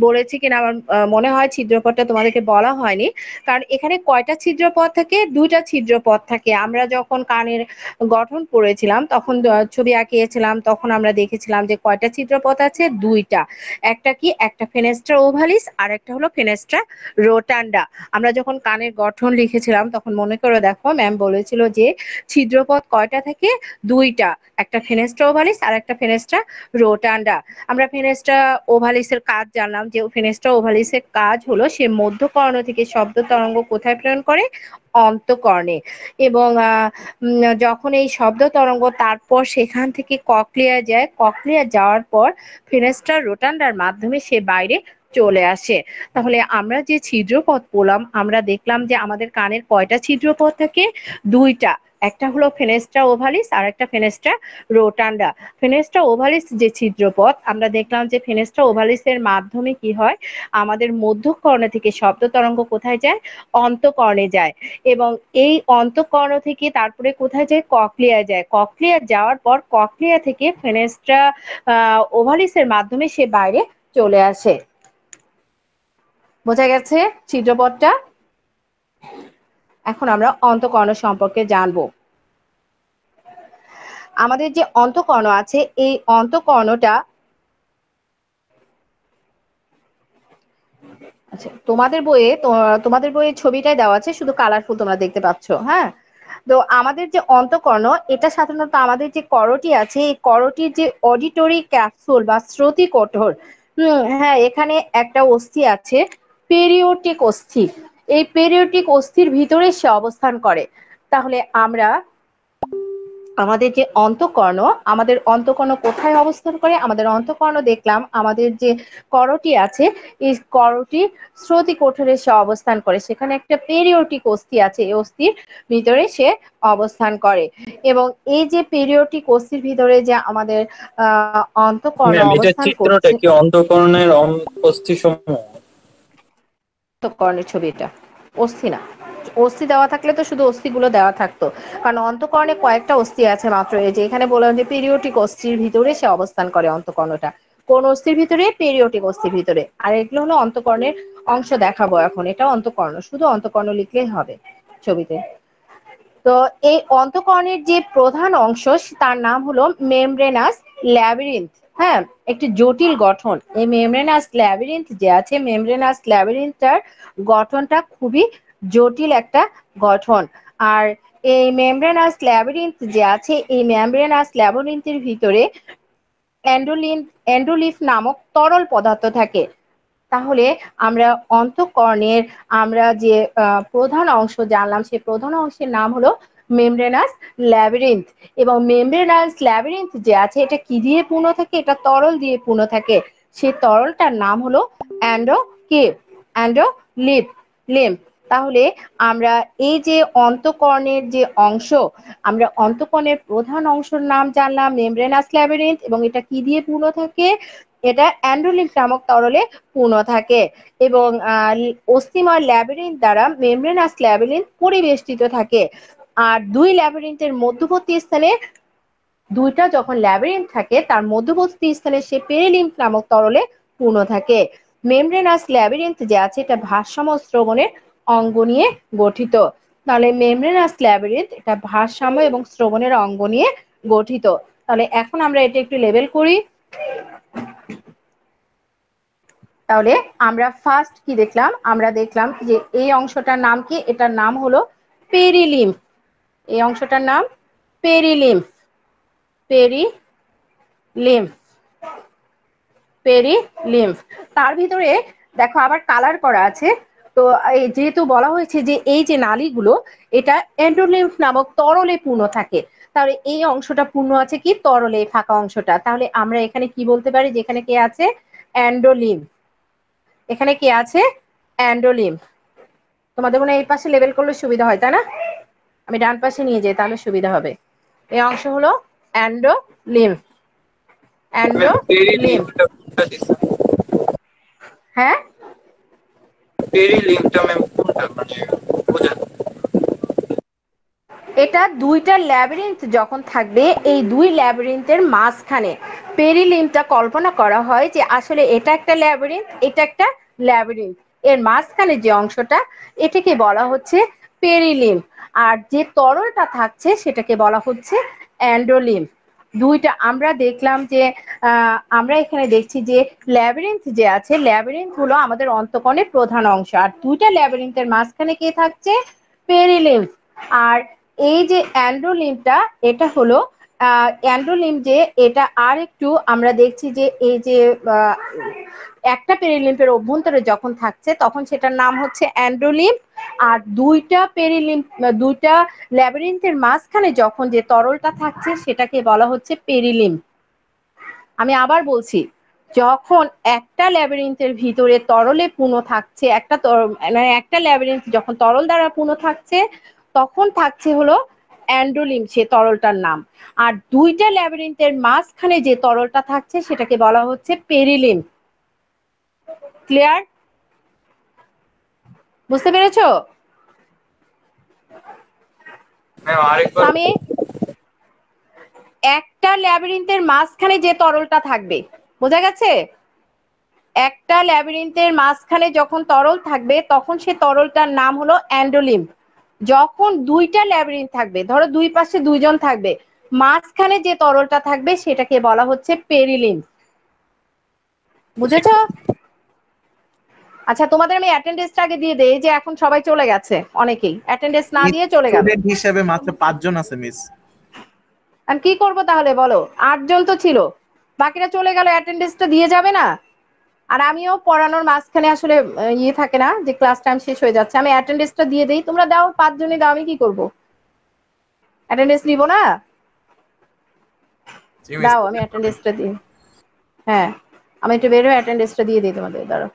বলেছি কিনা আমার মনে হয় ছিদ্রপথটা তোমাদেরকে বলা হয়নি। কারণ এখানে কয়টা ছিদ্রপথ থাকে? দুইটা ছিদ্রপথ থাকে। আমরা যখন কানের গঠন পড়েছিলাম তখন ছবি আঁকিয়েছিলাম, তখন আমরা দেখেছিলাম যে কয়টা ছিদ্রপথ আছে? দুইটা। একটা কি? একটা ফেনেস্ট্রা ওভালিস আর একটা হলো ফেনেস্ট্রা রোটান্ডা। আমরা যখন কানের গঠন লিখেছিলাম তখন মনে করে দেখো, ম্যাম বলেছিল যে ছিদ্রপথ কয়টা থাকে? দুইটা। একটা ফেনেস্ট্রা ওভালিস আর একটা ফেনেস্ট্রা রোটান্ডা। আমরা ফেনেস্ট্রা ওভালিসের কাজ জানলাম যে ফেনেস্ট্রা ওভালিসের কাজ হলো সে মধ্যকর্ণ থেকে শব্দ তরঙ্গ কোথায় প্রেরণ করে? অন্তঃকর্ণে। এবং যখন এই শব্দ তরঙ্গ তারপর সেখান থেকে ককলিয়া যায়, ককলিয়া যাওয়ার পর ফেনেস্ট্রা রোটান্ডার মাধ্যমে সে বাইরে চলে আসে। তাহলে আমরা যে ছিদ্রপথ পড়লাম, আমরা দেখলাম যে আমাদের কানের কয়টা ছিদ্রপথ থাকে? দুইটা। একটা হলো ফেনেস্ট্রা ওভালিস আর একটা ফেনেস্ট্রা রোটান্ডা। ফেনেস্ট্রা ওভালিস যে ছিদ্রপথ, আমরা দেখলাম যে ফেনেস্ট্রা ওভালিসের মাধ্যমে কি হয়? আমাদের মধ্যকর্ণ থেকে শব্দ তরঙ্গ কোথায় যায়? অন্তঃকর্ণে যায়। এবং এই অন্তঃকর্ণ থেকে তারপরে কোথায় যায়? ককলিয়া যায়। ককলিয়া যাওয়ার পর ককলিয়া থেকে ফেনেস্ট্রা ওভালিসের মাধ্যমে সে বাইরে চলে আসে। বোঝা গেছে ছিদ্রপথটা? এখন আমরা অন্তঃকর্ণ সম্পর্কে জানবো। আমাদের যে অন্তঃকর্ণ আছে, এই অন্তঃকর্ণটা, আচ্ছা তোমাদের বইয়ে ছবিটাই দেওয়া আছে, শুধু কালারফুল তোমরা দেখতে পাচ্ছ। হ্যাঁ, তো আমাদের যে অন্তঃকর্ণ, এটা সাধারণত আমাদের যে করটি আছে, এই করটির যে অডিটরি ক্যাপসুল বা শ্রুতি কোটর, হ্যাঁ, এখানে একটা অস্থি আছে, পেরিওটিক অস্থি। এই পেরিওটিক অস্থির ভিতরে সে অবস্থান করে। তাহলে আমরা আমাদের যে অন্তঃকর্ণ, আমাদের অন্তঃকর্ণ কোথায় অবস্থান করে? আমাদের অন্তঃকর্ণ দেখলাম আমাদের যে করটি আছে, এই করটি শ্রুতি কোঠরে সে অবস্থান করে। সেখানে একটা পেরিওটিক অস্থি আছে, এই অস্থির ভিতরে সে অবস্থান করে। এবং এই যে পেরিওটিক অস্থির ভিতরে যে আমাদের অন্তঃকর্ণ ম্যাম এটা অবস্থান চিত্রটা করছে, কি অন্তঃকরণের অস্থি সমূহ? অন্তঃকর্ণের ছবি এটা, অস্থি না। অস্থি দেওয়া থাকলে তো শুধু অস্থিগুলো দেওয়া থাকতো, কারণ অন্তঃকর্ণে কয়েকটা অস্থি আছে মাত্র। এই যে এখানে বললাম যে পেরিওটিক অস্থির ভিতরে সে অবস্থান করে অন্তঃকর্ণটা। কোন অস্থির ভিতরে? পেরিওটিক অস্থির ভিতরে। আর এগুলো হলো অন্তঃকর্ণের অংশ দেখাবো এখন। এটা অন্তঃকর্ণ, শুধু অন্তঃকর্ণ লিখলেই হবে ছবিতে। তো এই অন্তঃকর্ণের যে প্রধান অংশ তার নাম হলো মেমব্রেনাস ল্যাবিরিন্থ। হ্যাঁ, একটি জটিল গঠন। এই মেমব্রেনাস ল্যাবিরিন্থ যে আছে, মেমব্রেনাস ল্যাবিরিন্থটার গঠনটা খুবই জটিল একটা গঠন। আর এই মেমব্রেনাস ল্যাবিরিন্থ যে আছে, এই মেমব্রেনাস ল্যাবিরিন্থের ভিতরে অ্যান্ডোলিফ নামক তরল পদার্থ থাকে। তাহলে আমরা অন্তঃকর্ণের আমরা যে প্রধান অংশ জানলাম, সেই প্রধান অংশের নাম হলো মেমব্রেনাস ল্যাবিরিন্থ। এবং মেমব্রেনাস ল্যাবিরিন্থ যে আছে, এটা কি দিয়ে পূর্ণ থাকে? এটা তরল দিয়ে পূর্ণ থাকে। সেই তরলটার নাম হলো অ্যান্ডোলিম্ফ। তাহলে আমরা এই যে অন্তঃকর্ণের যে অংশ, আমরা অন্তঃকর্ণের প্রধান অংশের নাম জানলাম মেমব্রেনাস ল্যাবিরিন্থ, এবং এটা কি দিয়ে পূর্ণ থাকে? এটা অ্যান্ডোলিম্ফ নামক তরলে পূর্ণ থাকে। এবং অস্থিময় ল্যাবিরিন্থ দ্বারা মেমব্রেনাস ল্যাবিরিন্থ পরিবেষ্টিত থাকে। আর দুই ল্যাবিরিন্থের মধ্যবর্তী স্থানে, দুইটা যখন ল্যাবিরিন্থ থাকে তার মধ্যবর্তী স্থানে সে পেরিলিম্ফ নামক তরলে পূর্ণ থাকে। মেমব্রেনাস ল্যাবিরিন্থ যে আছে, এটা ভারসাম্য শ্রবণের অঙ্গ নিয়ে গঠিত। তাহলে মেমব্রেনাস ল্যাবিরিন্থ এটা ভারসাম্য এবং শ্রবণের অঙ্গ নিয়ে গঠিত। তাহলে এখন আমরা এটা একটু লেবেল করি। তাহলে আমরা ফার্স্ট কি দেখলাম? আমরা দেখলাম যে এই অংশটার নাম কি? এটার নাম হলো পেরিলিম্ফ। এই অংশটার নাম পেরিলিম্ফ। Perilymph perilymph. তার ভিতরে দেখো আবার কালার করা আছে। তো যেহেতু বলা হয়েছে যে এই যে নালীগুলো, এটা এন্ডোলিম্ফ নামক তরলে পূর্ণ থাকে, তাহলে এই অংশটা পূর্ণ আছে কি? তরলে, ফাঁকা অংশটা। তাহলে আমরা এখানে কি বলতে পারি? যেখানে কে আছে? অ্যান্ডোলিম্ফ। এখানে কে আছে? অ্যান্ডোলিম্ফ। তোমাদের মনে হয় এই পাশে লেবেল করলে সুবিধা হয়, তাই না? আমি ডান পাশে নিয়ে যাই, তাহলে সুবিধা হবে। এই অংশ হলো অ্যান্ডোলিম্ফ। ম্যাম অ্যান্ডোলিম্ফ। পেরিলিম্ফটা কোনটা দিছেন? হ্যাঁ, পেরিলিম্ফটা ম্যাম কোনটা, মানে বোঝান। এটা দুইটা ল্যাবিরিন্থ যখন থাকবে, এই দুই ল্যাবিরিন্থের মাঝখানে পেরিলিম্ফটা কল্পনা করা হয় যে আসলে এটা একটা ল্যাবিরিন্থ, এটা একটা ল্যাবিরিন্থ, এর মাঝখানে যে অংশটা, এটাকে বলা হচ্ছে পেরিলিম্ফ। আর যে তরলটা থাকছে সেটাকে বলা হচ্ছে অ্যান্ডোলিম্ফ। দুইটা আমরা দেখলাম যে আমরা এখানে দেখছি যে ল্যাবিরিন্থ যে আছে, ল্যাবিরিন্থ হলো আমাদের অন্তঃকণের প্রধান অংশ, আর দুইটা ল্যাবিরিন্থের মাঝখানে কে থাকছে? পেরিলিম্ফ। আর এই যে অ্যান্ডোলিম্ফটা, এটা হলো অ্যান্ডোলিম্ফ যে এটা আর একটু আমরা দেখছি যে এই যে একটা পেরিলিম্ফের অভ্যন্তরে যখন থাকছে তখন সেটার নাম হচ্ছে অ্যান্ডোলিম্ফ। আর দুইটা পেরিলিম্ফ, দুইটা ল্যাবিরিন্থের মাঝখানে যখন যে তরলটা থাকছে সেটাকে বলা হচ্ছে পেরিলিম্ফ। আমি আবার বলছি, যখন একটা ল্যাবিরিন্থের ভিতরে তরলে পূর্ণ থাকছে, মানে একটা ল্যাবিরিন্থ যখন তরল দ্বারা পূর্ণ থাকছে, তখন থাকছে হলো অ্যান্ডোলিম্ফ, সে তরলটার নাম। আর দুইটা ল্যাবিরিন্থের মাঝখানে যে তরলটা থাকছে সেটাকে বলা হচ্ছে পেরিলিম্ফ। ক্লিয়ার? বুঝতে পেরেছো? ম্যাম আরেকবার। আমি একটা ল্যাবিরিন্থের মাঝখানে যে তরলটা থাকবে, বোঝা গেছে? একটা ল্যাবিরিন্থের মাঝখানে যখন তরল থাকবে তখন সে তরলটার নাম হলো অ্যান্ডোলিম্ফ। যখন দুইটা ল্যাবিরিন্থ থাকবে, ধরো দুই পাশে দুইজন থাকবে, মাঝখানে যে তরলটা থাকবে সেটাকে বলা হচ্ছে পেরিলিম্ফ। বুঝেছো? আচ্ছা, তোমাদের আমি অ্যাটেন্ডেন্সটা আগে দিয়ে দেই, যে এখন সবাই চলে গেছে, অনেকেই অ্যাটেন্ডেন্স না দিয়ে চলে গেল। স্টুডেন্ট হিসেবে মাত্র 5 জন আছে মিস। আমি কি করব তাহলে বলো? 8 জন তো ছিল, বাকিরা চলে গেল, অ্যাটেন্ডেন্সটা দিয়ে যাবে না? আর আমিও পড়ানোর মাঝখানে আসলে ইয়ে থাকে না যে ক্লাস টাইম শেষ হয়ে যাচ্ছে, আমি অ্যাটেন্ডেন্সটা দিয়ে দেই, তোমরা দাও, 5 জনই দাও, আমি কি করব? অ্যাটেন্ডেন্স নিব না? দাও, আমি অ্যাটেন্ডেন্সটা দিই। হ্যাঁ, আমি একটু বের হয়ে অ্যাটেন্ডেন্সটা দিয়ে দিই তোমাদের, দাঁড়াও।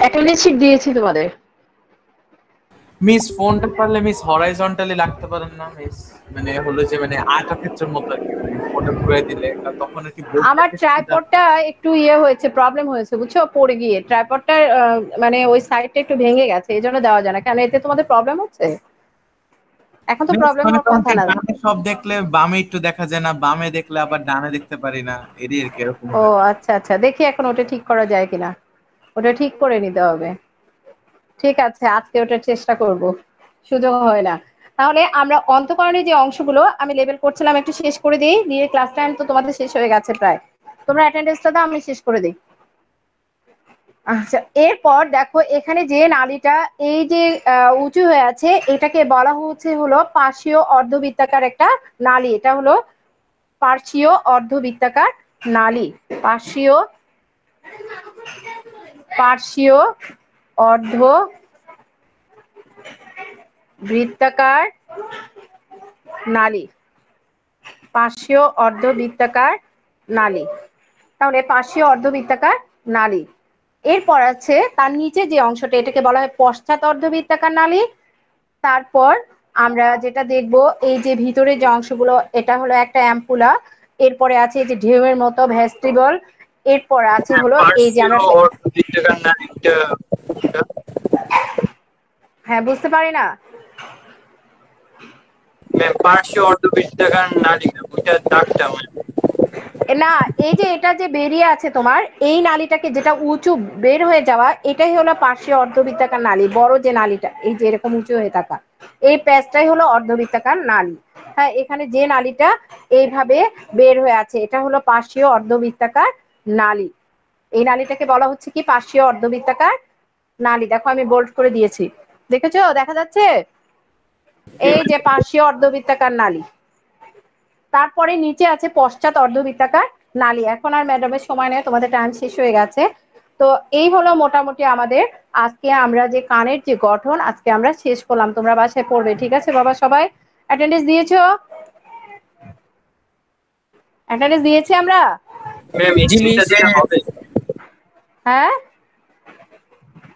অ্যাটেন্ডেন্স শিট দিয়েছি তোমাদের। মিস ফোনটা পারলে মিস হরাইজন্টালি রাখতে পারেন না মিস, মানে হলো যে মানে আয়তক্ষেত্রের মতো আর কি, মানে ফোনটা ঘুরাই দিলে তখন আর কি আমার বলতে সুবিধা। ট্রাইপডটা একটু ইয়ে হয়েছে, প্রবলেম হয়েছে বুঝছো, পড়ে গিয়ে ট্রাইপডটা মানে ওই সাইডটা একটু ভেঙে গেছে, এই জন্য দেওয়া যায় না। কেন, এতে তোমাদের প্রবলেম হচ্ছে? এখন তো মিস প্রবলেম মানে হওয়ার তখন কথা কি না। ডানে সব দেখলে বামে একটু দেখা যায় না, বামে দেখলে আবার ডানে দেখতে পারি না, এরই আর কি এরকম ও হয়। আচ্ছা আচ্ছা, দেখি এখন ওটা ঠিক করা যায় কিনা, ওটা ঠিক করে নিতে হবে। ঠিক আছে, আজকে ওটা চেষ্টা করব, সুযোগ হয় না। তাহলে আমরা অন্তঃকরণের যে অংশগুলো আমি লেবেল করছিলাম একটু শেষ করে দিই, দিয়ে ক্লাস টাইম তো তোমাদের শেষ হয়ে গেছে প্রায়। তোমরা অ্যাটেন্ডেন্সটা দাও, আমি শেষ করে দিই। আচ্ছা, এরপর দেখো এখানে যে নালীটা এই যে উঁচু হয়ে আছে, এটাকে বলা হচ্ছে হলো পার্শ্বীয় অর্ধবৃত্তাকার একটা নালী। এটা হলো পার্শ্বীয় অর্ধবৃত্তাকার নালী। পার্শ্বীয় পার্শ্বীয় অর্ধ বৃত্তাকার নালী। পার্শ্বীয় অর্ধবৃত্তাকার নালী। তাহলে পার্শ্বীয় অর্ধবৃত্তাকার নালী। এরপর আছে তার নিচে যে অংশটা, এটাকে বলা হয় পশ্চাৎ অর্ধবৃত্তাকার নালী। তারপর আমরা যেটা দেখব, এই যে ভিতরে যে অংশগুলো, এটা হলো একটা অ্যাম্পুলা। এরপরে আছে এই যে ঢেউয়ের মতো ভেস্টিবল। এরপর আছে হলো এই যে পার্শ্বীয় আমরা, অর্ধবৃত্তাকার নালীটা কোনটা? হ্যাঁ বুঝতে পারি না। ম্যাম পার্শ্বীয় অর্ধবৃত্তাকার নালী ম্যাম, ওইটা দাগটা ম্যাম। না, এই যে এটা যে বেরিয়ে আছে তোমার, এই নালীটাকে যেটা উঁচু বের হয়ে যাওয়া, এটাই হলো পার্শ্বীয় অর্ধবৃত্তাকার নালী। বড় যে নালীটা এই যে এরকম উঁচু হয়ে থাকা, এই প্যাচটাই হলো অর্ধবৃত্তাকার নালী। হ্যাঁ, এখানে যে নালীটা এইভাবে বের হয়ে আছে, এটা হলো পার্শ্বীয় অর্ধবৃত্তাকার নালী। এই নালীটাকে বলা হচ্ছে কি পার্শ্বীয় অর্ধবৃত্তাকার নালী। দেখো আমি বোল্ড করে দিয়েছি, দেখেছো, দেখা যাচ্ছে? এই যে পার্শ্বীয় অর্ধবৃত্তাকার নালী। তারপরে নিচে আছে পশ্চাৎ অর্ধবৃত্তাকার নালী। এখন আর ম্যাডামের সময় নেই, তোমাদের টাইম শেষ হয়ে গেছে। তো এই হলো মোটামুটি আমাদের আজকে আমরা যে কানের যে গঠন আজকে আমরা শেষ করলাম। তোমরা বাসায় পড়বে, ঠিক আছে বাবা? সবাই অ্যাটেন্ডেন্স দিয়েছো? অ্যাটেন্ডেন্স দিয়েছি আমরা? ম্যাম এই জি তিনটা মিস। দিলে হবে? হ্যাঁ,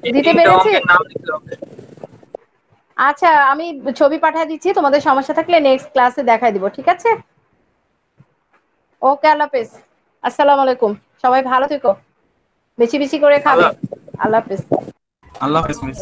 এই দিতে তিনটা পেরেছি। অঙ্কের নাম লিখতে হবে? আচ্ছা, আমি ছবি পাঠিয়ে দিচ্ছি, তোমাদের সমস্যা থাকলে নেক্সট ক্লাসে দেখাই দিব, ঠিক আছে? ওকে, আল্লাহ হাফেজ। আসসালামু আলাইকুম। সবাই ভালো থেকো, বেশি বেশি করে খাবে। আল্লাহ। আল্লাহ হাফেজ। আল্লাহ হাফেজ মিস।